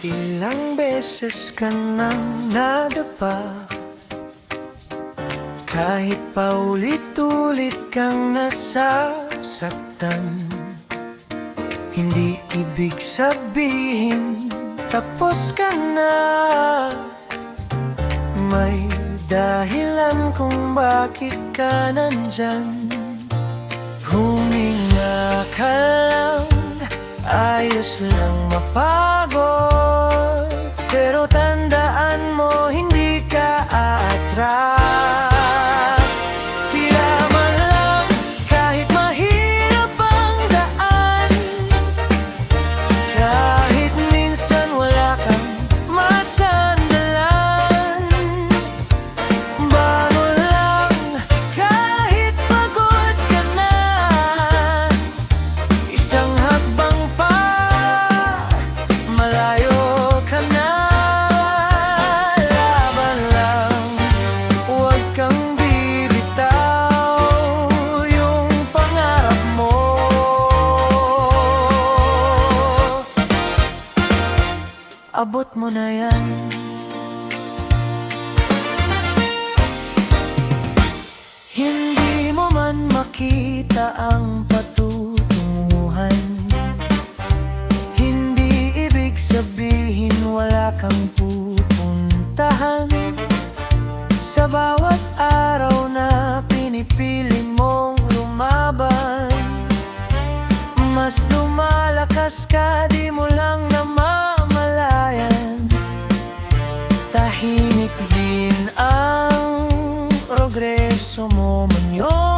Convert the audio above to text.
Ilang beses ka nang nadapa, kahit paulit-ulit kang nasasaktan. Hindi ibig sabihin tapos ka na. May dahilan kung bakit ka nandyan. Huminga ka lang, ayos lang mapagod, pero tandaan mo hindi ka aatras. Tiraman lang kahit mahirap ang daan, kahit minsan wala kang masandalan. Bangon lang kahit pagod ka na, isang hakbang pa, malayo ka na. Laban lang, huwag kang bibitaw, yung pangarap mo abot mo na yan. Hindi mo man makita ang patutunguhan, hindi ibig sabihin wala kang pupuntahan. Sa bawat araw na pinipili mong lumaban, mas lumalakas ka, di mo lang namamalayan. Tahimik din ang progreso mo, man yun